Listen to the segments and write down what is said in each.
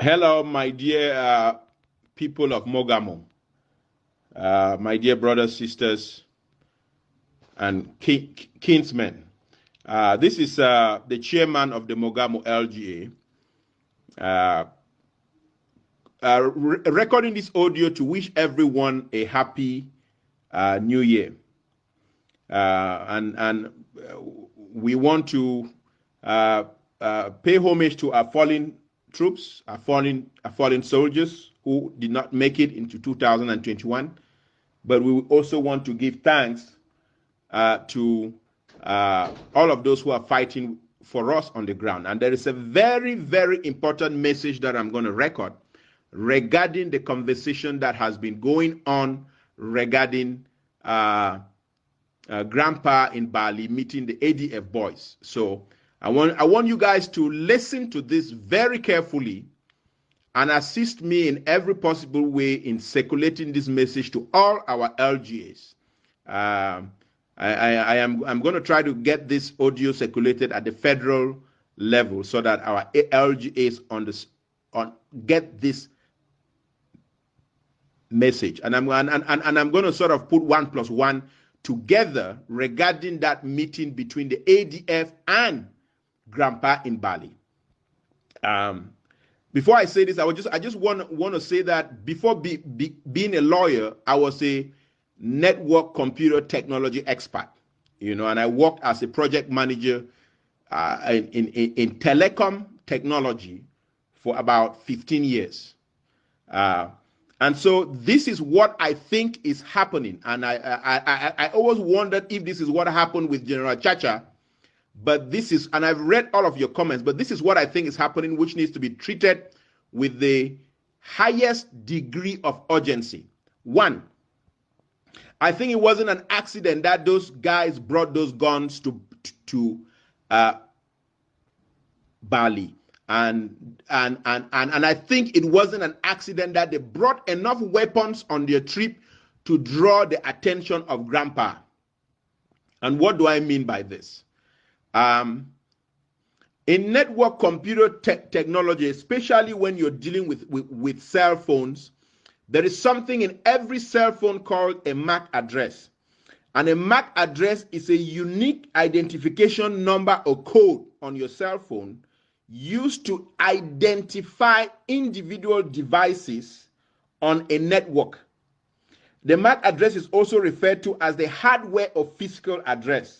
Hello, my dear people of Moghamo, my dear brothers, sisters, and kinsmen. This is the chairman of the Moghamo LGA, recording this audio to wish everyone a happy new year. And we want to pay homage to our fallen troops, our fallen soldiers who did not make it into 2021. But we also want to give thanks to all of those who are fighting for us on the ground. And there is a very, very important message that I'm going to record regarding the conversation that has been going on regarding Grandpa in Bali meeting the ADF boys. So I want you guys to listen to this very carefully and assist me in every possible way in circulating this message to all our LGAs. I'm going to try to get this audio circulated at the federal level so that our LGAs get this message. And I'm going to sort of put 1+1 together regarding that meeting between the ADF and Grandpa in Bali. Before I say this, I just want to say that before being a lawyer, I was a network computer technology expert, and I worked as a project manager in telecom technology for about 15 years. And so this is what I think is happening. And I always wondered if this is what happened with General Chacha. But this is, and I've read all of your comments, but this is what I think is happening, which needs to be treated with the highest degree of urgency. One, I think it wasn't an accident that those guys brought those guns to Bali. And I think it wasn't an accident that they brought enough weapons on their trip to draw the attention of Grandpa. And what do I mean by this? In network computer technology, especially when you're dealing with cell phones, there is something in every cell phone called a MAC address. And a MAC address is a unique identification number or code on your cell phone used to identify individual devices on a network. The MAC address is also referred to as the hardware or physical address.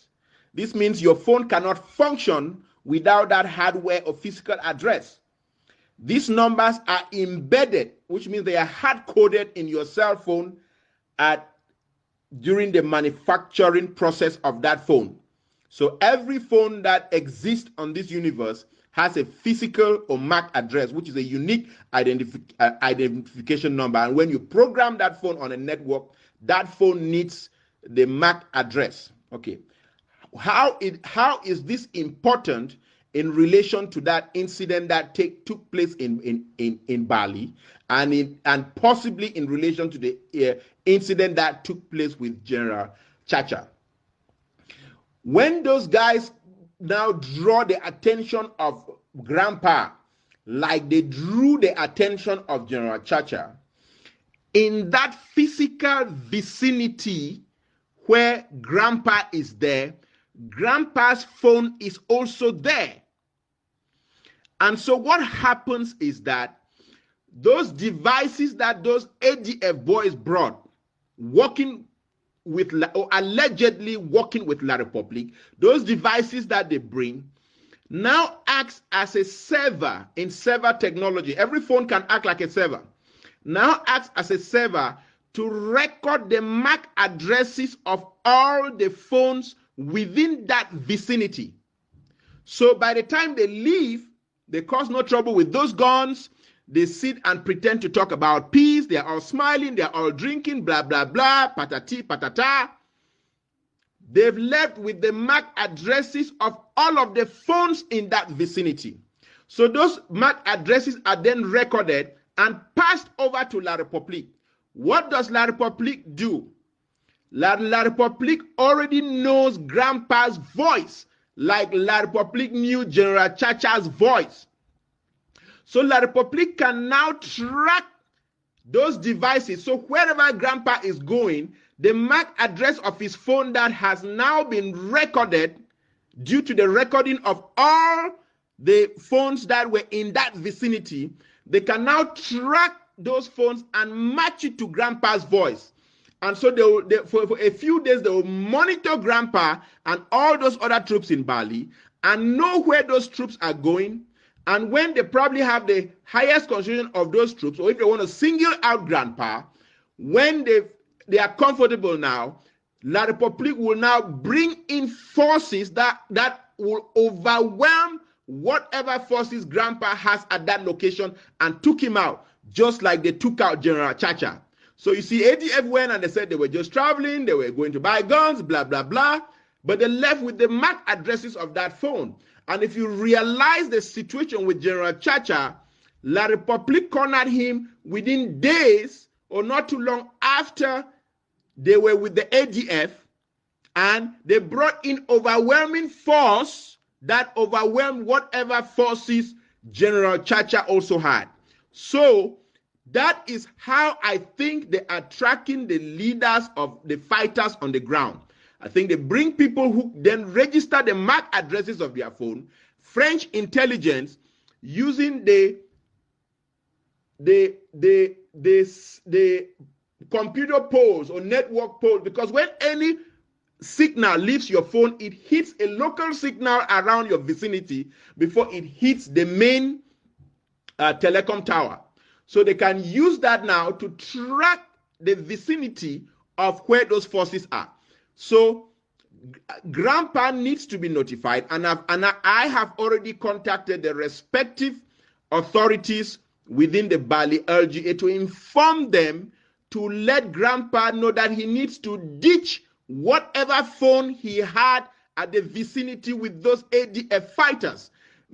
This means your phone cannot function without that hardware or physical address. These numbers are embedded, which means they are hard-coded in your cell phone during the manufacturing process of that phone. So every phone that exists on this universe has a physical or MAC address, which is a unique identification number. And when you program that phone on a network, that phone needs the MAC address. Okay. How is this important in relation to that incident that took place in Bali, and possibly in relation to the incident that took place with General Chacha? When those guys now draw the attention of Grandpa, like they drew the attention of General Chacha, in that physical vicinity where Grandpa is there, Grandpa's phone is also there. And so what happens is that those devices that those ADF boys brought, working with, or allegedly working with La Republic, those devices that they bring now acts as a server in server technology. Every phone can act like a server. Now acts as a server to record the MAC addresses of all the phones within that vicinity. So by the time they leave, they cause no trouble with those guns. They sit and pretend to talk about peace. They're all smiling. They're all drinking, blah, blah, blah, patati, patata. They've left with the MAC addresses of all of the phones in that vicinity. So those MAC addresses are then recorded and passed over to La Republique. What does La Republique do? La Republique already knows Grandpa's voice, like La Republique knew General Chacha's voice. So La République can now track those devices. So wherever grandpa is going, the MAC address of his phone that has now been recorded due to the recording of all the phones that were in that vicinity, they can now track those phones and match it to grandpa's voice. And so for a few days, they will monitor grandpa and all those other troops in Bali and know where those troops are going. And when they probably have the highest concentration of those troops, or if they want to single out grandpa, when they are comfortable now, La République will now bring in forces that will overwhelm whatever forces grandpa has at that location and took him out, just like they took out General Chacha. So you see, ADF went and they said they were just traveling, they were going to buy guns, blah, blah, blah. But they left with the MAC addresses of that phone. And if you realize the situation with General Chacha, La République cornered him within days or not too long after they were with the ADF, and they brought in overwhelming force that overwhelmed whatever forces General Chacha also had. So that is how I think they are tracking the leaders of the fighters on the ground. I think they bring people who then register the MAC addresses of their phone. French intelligence using the computer poles or network poles, because when any signal leaves your phone, it hits a local signal around your vicinity before it hits the main telecom tower. So they can use that now to track the vicinity of where those forces are. So grandpa needs to be notified, and I have already contacted the respective authorities within the Bali LGA to inform them to let grandpa know that he needs to ditch whatever phone he had at the vicinity with those ADF fighters,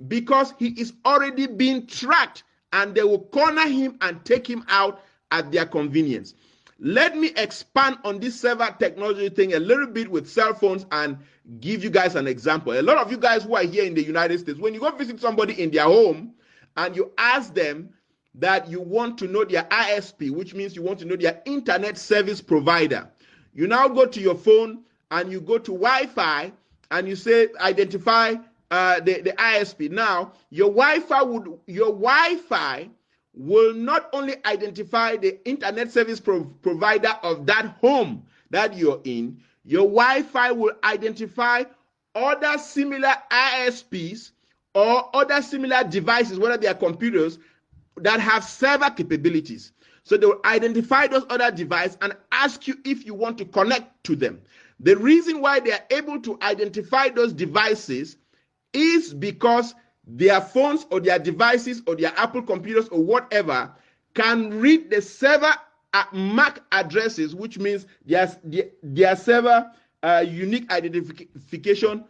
because he is already being tracked and they will corner him and take him out at their convenience. Let me expand on this server technology thing a little bit with cell phones and give you guys an example. A lot of you guys who are here in the United States, when you go visit somebody in their home and you ask them that you want to know their ISP, which means you want to know their internet service provider, you now go to your phone and you go to Wi-Fi and you say identify the ISP. Now your Wi-Fi will not only identify the internet service provider of that home that you're in, your Wi-Fi will identify other similar ISPs or other similar devices, whether they are computers, that have server capabilities. So they will identify those other devices and ask you if you want to connect to them. The reason why they are able to identify those devices is because their phones or their devices or their Apple computers or whatever can read the server MAC addresses, which means their server unique identification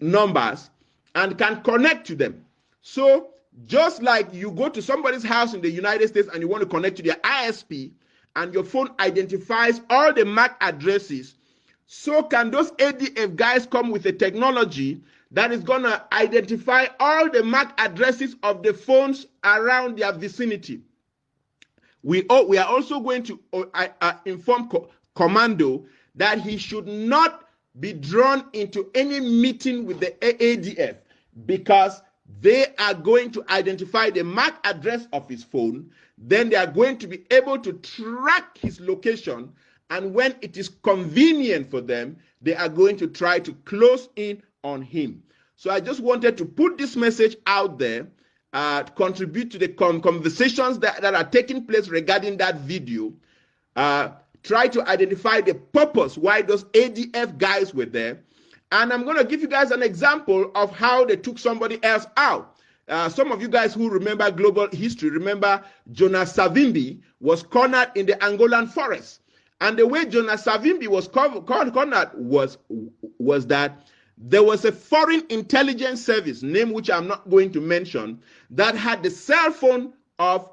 numbers, and can connect to them. So just like you go to somebody's house in the United States and you want to connect to their ISP and your phone identifies all the MAC addresses, so can those ADF guys come with a technology that is going to identify all the MAC addresses of the phones around their vicinity. We are also going to inform Commando that he should not be drawn into any meeting with the ADF, because they are going to identify the MAC address of his phone. Then they are going to be able to track his location, and when it is convenient for them, they are going to try to close in on him. So I just wanted to put this message out there, contribute to the conversations that are taking place regarding that video, try to identify the purpose why those ADF guys were there. And I'm going to give you guys an example of how they took somebody else out. Some of you guys who remember global history, remember Jonas Savimbi was cornered in the Angolan forest. And the way Jonas Savimbi was cornered was that there was a foreign intelligence service, name which I'm not going to mention, that had the cell phone of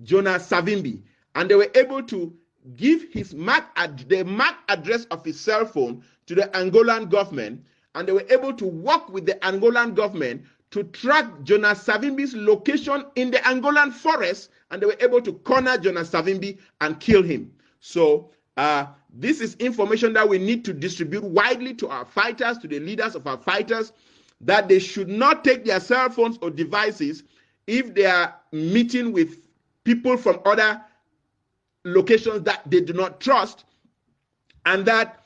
Jonas Savimbi. And they were able to give the MAC address of his cell phone to the Angolan government, and they were able to work with the Angolan government to track Jonas Savimbi's location in the Angolan forest, and they were able to corner Jonas Savimbi and kill him. So this is information that we need to distribute widely to our fighters, to the leaders of our fighters, that they should not take their cell phones or devices if they are meeting with people from other locations that they do not trust, and that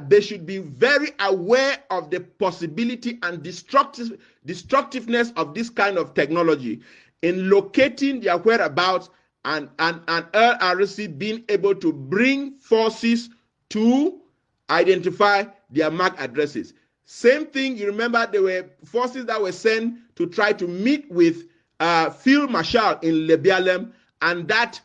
they should be very aware of the possibility and destructiveness of this kind of technology in locating their whereabouts, and LRC being able to bring forces to identify their MAC addresses. Same thing, you remember there were forces that were sent to try to meet with Field Marshal in Lebialem, and that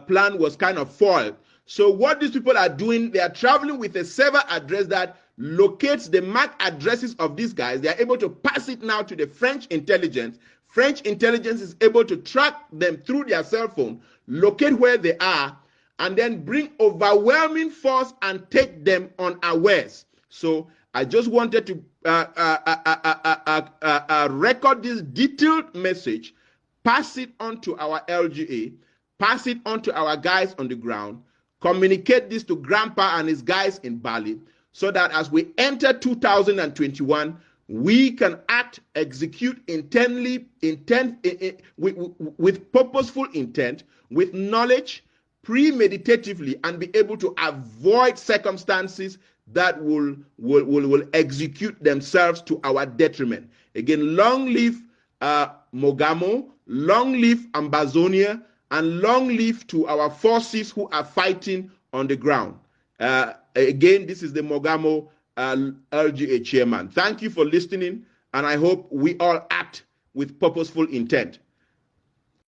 plan was kind of foiled. So what these people are doing, they are traveling with a server address that locates the MAC addresses of these guys. They are able to pass it now to the French intelligence. French intelligence is able to track them through their cell phone, locate where they are, and then bring overwhelming force and take them unawares. So I just wanted to record this detailed message, pass it on to our LGA, pass it on to our guys on the ground, communicate this to Grandpa and his guys in Bali, so that as we enter 2021, we can act, execute with purposeful intent, with knowledge, premeditatively, and be able to avoid circumstances that will execute themselves to our detriment. Again, long live Moghamo, long live Ambazonia, and long live to our forces who are fighting on the ground. Again, this is the Moghamo LGA Chairman. Thank you for listening, and I hope we all act with purposeful intent.